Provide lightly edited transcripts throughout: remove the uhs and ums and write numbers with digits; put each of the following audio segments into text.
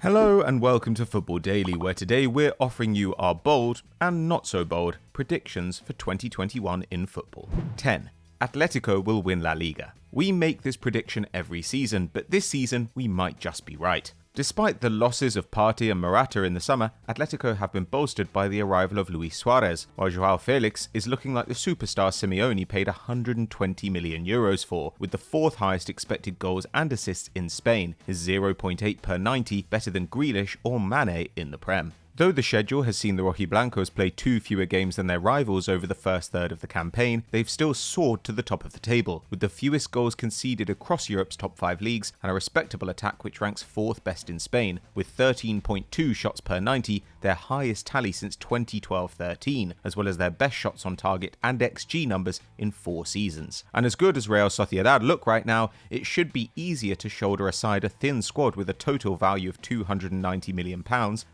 Hello and welcome to Football Daily, where today we're offering you our bold and not so bold predictions for 2021 in football. 10. Atletico will win La Liga. We make this prediction every season, but this season we might just be right. Despite the losses of Partey and Morata in the summer, Atletico have been bolstered by the arrival of Luis Suarez, while Joao Felix is looking like the superstar Simeone paid €120 million for, with the fourth highest expected goals and assists in Spain, his 0.8 per 90 better than Grealish or Mane in the Prem. Though the schedule has seen the Rojiblancos play 2 fewer games than their rivals over the first third of the campaign, they've still soared to the top of the table, with the fewest goals conceded across Europe's top 5 leagues and a respectable attack which ranks 4th best in Spain, with 13.2 shots per 90, their highest tally since 2012-13, as well as their best shots on target and XG numbers in 4 seasons. And as good as Real Sociedad look right now, it should be easier to shoulder aside a thin squad with a total value of £290 million,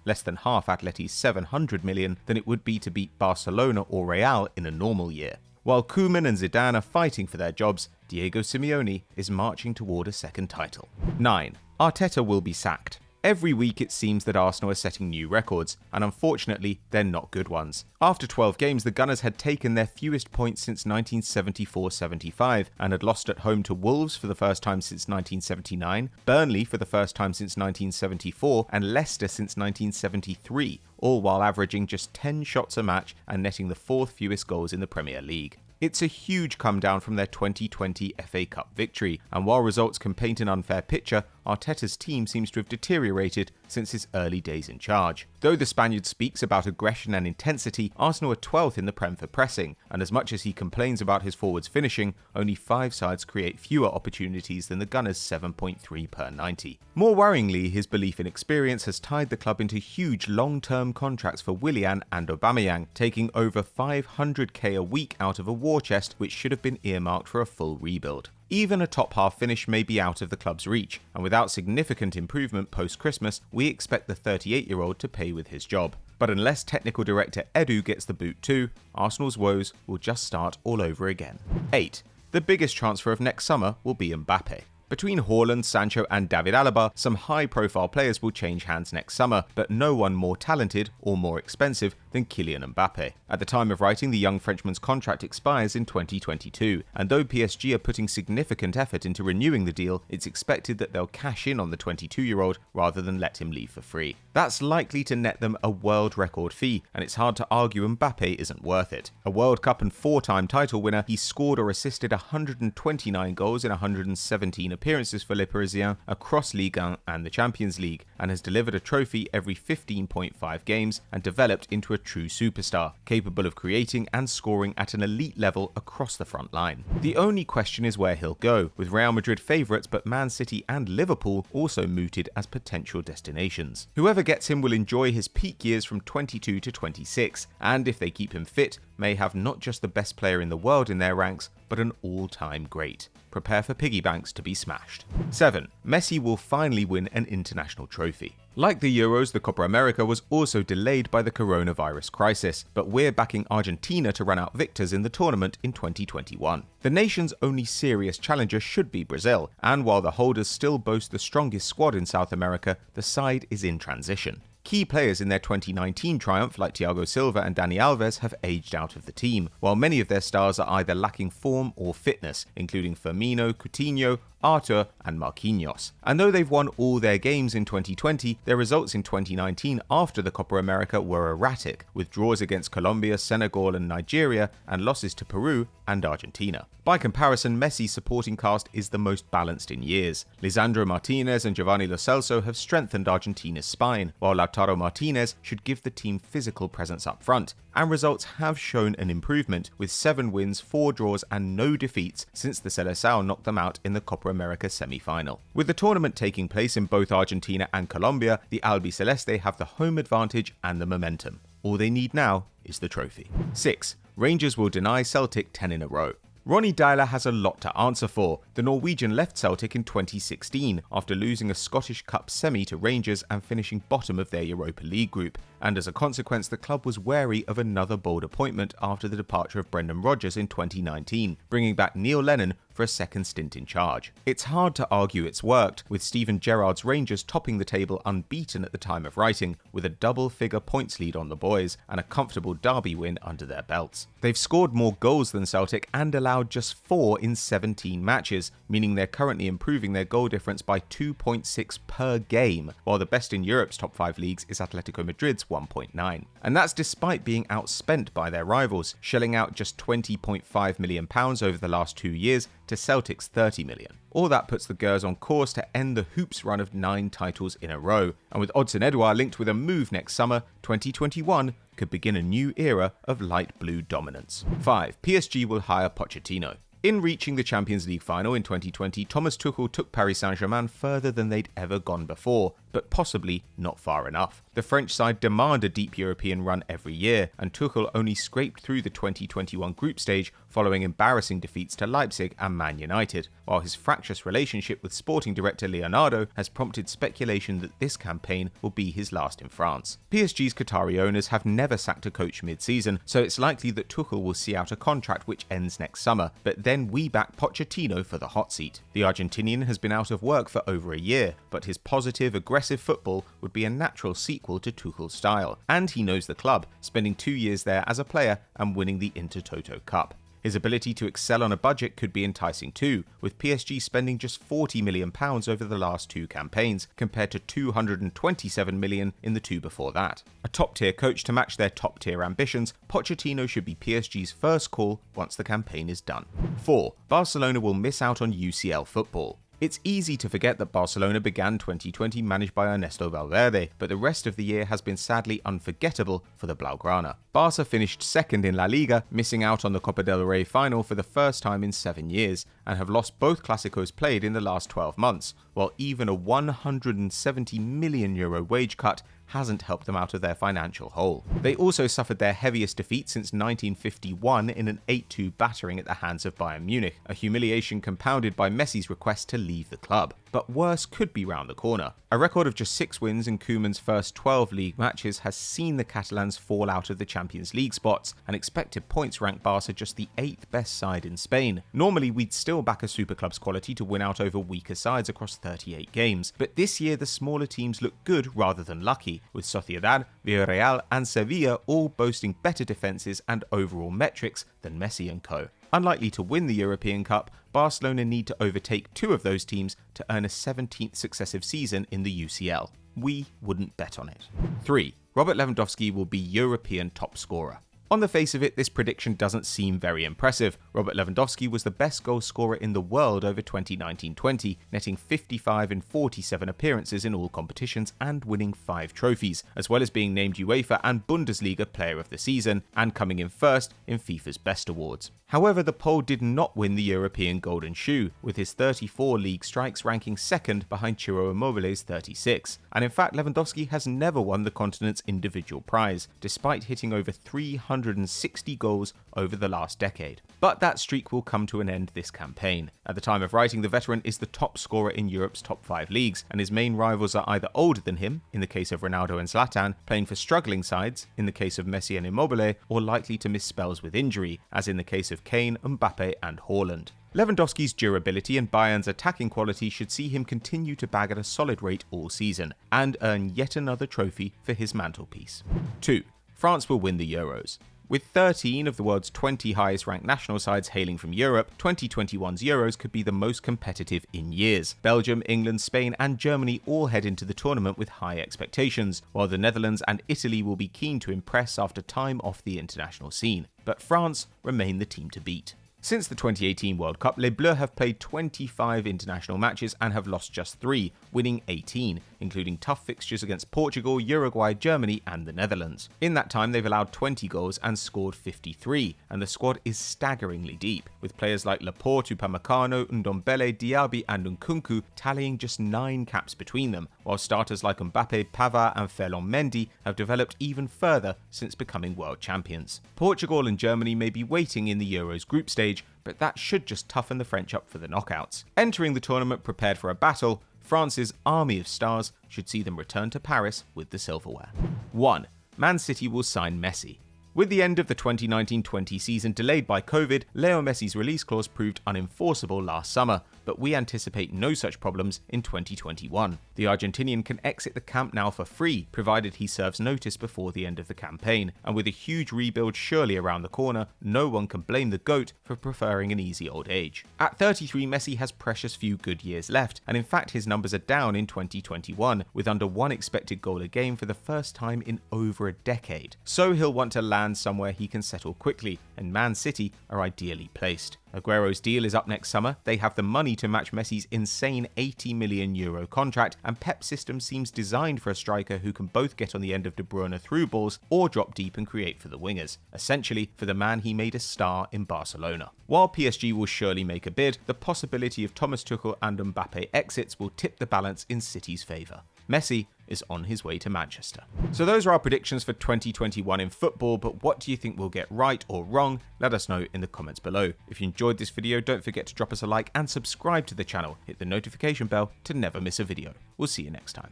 less than half Atleti's $700 million, than it would be to beat Barcelona or Real in a normal year. While Koeman and Zidane are fighting for their jobs, Diego Simeone is marching toward a second title. 9. Arteta will be sacked. Every week it seems that Arsenal are setting new records, and unfortunately they're not good ones. After 12 games, the Gunners had taken their fewest points since 1974-75 and had lost at home to Wolves for the first time since 1979, Burnley for the first time since 1974, and Leicester since 1973, all while averaging just 10 shots a match and netting the 4th fewest goals in the Premier League. It's a huge come down from their 2020 FA Cup victory, and while results can paint an unfair picture, Arteta's team seems to have deteriorated since his early days in charge. Though the Spaniard speaks about aggression and intensity, Arsenal are 12th in the Prem for pressing, and as much as he complains about his forwards finishing, only 5 sides create fewer opportunities than the Gunners' 7.3 per 90. More worryingly, his belief in experience has tied the club into huge long-term contracts for Willian and Aubameyang, taking over $500k a week out of a war chest which should have been earmarked for a full rebuild. Even a top-half finish may be out of the club's reach, and without significant improvement post-Christmas, we expect the 38-year-old to pay with his job. But unless technical director Edu gets the boot too, Arsenal's woes will just start all over again. 8. The biggest transfer of next summer will be Mbappe. Between Haaland, Sancho and David Alaba, some high-profile players will change hands next summer, but no one more talented or more expensive than Kylian Mbappe. At the time of writing, the young Frenchman's contract expires in 2022, and though PSG are putting significant effort into renewing the deal, it's expected that they'll cash in on the 22-year-old rather than let him leave for free. That's likely to net them a world record fee, and it's hard to argue Mbappe isn't worth it. A World Cup and 4-time title winner, he scored or assisted 129 goals in 117 appearances for Les Parisiens across Ligue 1 and the Champions League, and has delivered a trophy every 15.5 games and developed into a true superstar, capable of creating and scoring at an elite level across the front line. The only question is where he'll go, with Real Madrid favourites but Man City and Liverpool also mooted as potential destinations. Whoever gets him will enjoy his peak years from 22 to 26, and if they keep him fit, may have not just the best player in the world in their ranks, but an all-time great. Prepare for piggy banks to be smashed. 7. Messi will finally win an international trophy. Like the Euros, the Copa America was also delayed by the coronavirus crisis, but we're backing Argentina to run out victors in the tournament in 2021. The nation's only serious challenger should be Brazil, and while the holders still boast the strongest squad in South America, the side is in transition. Key players in their 2019 triumph like Thiago Silva and Dani Alves have aged out of the team, while many of their stars are either lacking form or fitness, including Firmino, Coutinho, Arthur and Marquinhos. And though they've won all their games in 2020, their results in 2019 after the Copa America were erratic, with draws against Colombia, Senegal and Nigeria, and losses to Peru and Argentina. By comparison, Messi's supporting cast is the most balanced in years. Lisandro Martinez and Giovanni Lo Celso have strengthened Argentina's spine, while Lautaro Martinez should give the team physical presence up front, and results have shown an improvement, with 7 wins, 4 draws and no defeats since the Seleção knocked them out in the Copa America semi-final. With the tournament taking place in both Argentina and Colombia, the Albiceleste have the home advantage and the momentum. All they need now is the trophy. 6. Rangers will deny Celtic 10 in a row. Ronny Deila has a lot to answer for. The Norwegian left Celtic in 2016 after losing a Scottish Cup semi to Rangers and finishing bottom of their Europa League group, and as a consequence the club was wary of another bold appointment after the departure of Brendan Rodgers in 2019, bringing back Neil Lennon for a second stint in charge. It's hard to argue it's worked, with Steven Gerrard's Rangers topping the table unbeaten at the time of writing, with a double-figure points lead on the boys and a comfortable derby win under their belts. They've scored more goals than Celtic and allowed just 4 in 17 matches, meaning they're currently improving their goal difference by 2.6 per game, while the best in Europe's top 5 leagues is Atletico Madrid's 1.9. And that's despite being outspent by their rivals, shelling out just £20.5 million over the last 2 years to Celtic's £30 million. All that puts the Gers on course to end the Hoops run of 9 titles in a row, and with Odsonne Edouard linked with a move next summer, 2021 could begin a new era of light blue dominance. 5. PSG will hire Pochettino. In reaching the Champions League final in 2020, Thomas Tuchel took Paris Saint-Germain further than they'd ever gone before, but possibly not far enough. The French side demand a deep European run every year, and Tuchel only scraped through the 2021 group stage following embarrassing defeats to Leipzig and Man United, while his fractious relationship with sporting director Leonardo has prompted speculation that this campaign will be his last in France. PSG's Qatari owners have never sacked a coach mid-season, so it's likely that Tuchel will see out a contract which ends next summer, but then we back Pochettino for the hot seat. The Argentinian has been out of work for over a year, but his positive, aggressive football would be a natural sequel to Tuchel's style, and he knows the club, spending 2 years there as a player and winning the Intertoto Cup. His ability to excel on a budget could be enticing too, with PSG spending just £40 million over the last 2 campaigns, compared to £227 million in the 2 before that. A top-tier coach to match their top-tier ambitions, Pochettino should be PSG's first call once the campaign is done. 4. Barcelona will miss out on UCL football. It's easy to forget that Barcelona began 2020 managed by Ernesto Valverde, but the rest of the year has been sadly unforgettable for the Blaugrana. Barca finished second in La Liga, missing out on the Copa del Rey final for the first time in 7 years, and have lost both Clásicos played in the last 12 months, while even a €170 million wage cut hasn't helped them out of their financial hole. They also suffered their heaviest defeat since 1951 in an 8-2 battering at the hands of Bayern Munich, a humiliation compounded by Messi's request to leave the club. But worse could be round the corner. A record of just 6 wins in Koeman's first 12 league matches has seen the Catalans fall out of the Champions League spots, and expected points rank Barca just the 8th best side in Spain. Normally we'd still back a superclub's quality to win out over weaker sides across 38 games, but this year the smaller teams look good rather than lucky, with Sociedad, Villarreal and Sevilla all boasting better defences and overall metrics than Messi and co. Unlikely to win the European Cup, Barcelona need to overtake 2 of those teams to earn a 17th successive season in the UCL. We wouldn't bet on it. 3. Robert Lewandowski will be European top scorer. On the face of it, this prediction doesn't seem very impressive. Robert Lewandowski was the best goal scorer in the world over 2019-20, netting 55 in 47 appearances in all competitions and winning 5 trophies, as well as being named UEFA and Bundesliga Player of the Season and coming in first in FIFA's Best Awards. However, the Pole did not win the European Golden Shoe, with his 34 league strikes ranking second behind Ciro Immobile's 36. And in fact, Lewandowski has never won the continent's individual prize, despite hitting over 360 goals over the last decade. But that streak will come to an end this campaign. At the time of writing, the veteran is the top scorer in Europe's top 5 leagues, and his main rivals are either older than him, in the case of Ronaldo and Zlatan, playing for struggling sides, in the case of Messi and Immobile, or likely to miss spells with injury, as in the case of Kane, Mbappe and Haaland. Lewandowski's durability and Bayern's attacking quality should see him continue to bag at a solid rate all season, and earn yet another trophy for his mantelpiece. 2. France will win the Euros. With 13 of the world's 20 highest ranked national sides hailing from Europe, 2021's Euros could be the most competitive in years. Belgium, England, Spain and Germany all head into the tournament with high expectations, while the Netherlands and Italy will be keen to impress after time off the international scene. But France remain the team to beat. Since the 2018 World Cup, Les Bleus have played 25 international matches and have lost just 3, winning 18, including tough fixtures against Portugal, Uruguay, Germany and the Netherlands. In that time, they've allowed 20 goals and scored 53, and the squad is staggeringly deep, with players like Laporte, Upamecano, Ndombele, Diaby and Nkunku tallying just 9 caps between them, while starters like Mbappe, Pavard and Ferland Mendy have developed even further since becoming world champions. Portugal and Germany may be waiting in the Euros group stage, stage, but that should just toughen the French up for the knockouts. Entering the tournament prepared for a battle, France's army of stars should see them return to Paris with the silverware. 1. Man City will sign Messi. With the end of the 2019-20 season delayed by COVID, Leo Messi's release clause proved unenforceable last summer, but we anticipate no such problems in 2021. The Argentinian can exit the camp now for free, provided he serves notice before the end of the campaign, and with a huge rebuild surely around the corner, no one can blame the GOAT for preferring an easy old age. At 33, Messi has precious few good years left, and in fact his numbers are down in 2021, with under 1 expected goal a game for the first time in over a decade. So he'll want to land somewhere he can settle quickly, and Man City are ideally placed. Aguero's deal is up next summer, they have the money to match Messi's insane €80 million contract, and Pep's system seems designed for a striker who can both get on the end of De Bruyne through balls or drop deep and create for the wingers, essentially for the man he made a star in Barcelona. While PSG will surely make a bid, the possibility of Thomas Tuchel and Mbappe exits will tip the balance in City's favour. Messi is on his way to Manchester. So those are our predictions for 2021 in football, but what do you think we'll get right or wrong? Let us know in the comments below. If you enjoyed this video, don't forget to drop us a like and subscribe to the channel. Hit the notification bell to never miss a video. We'll see you next time.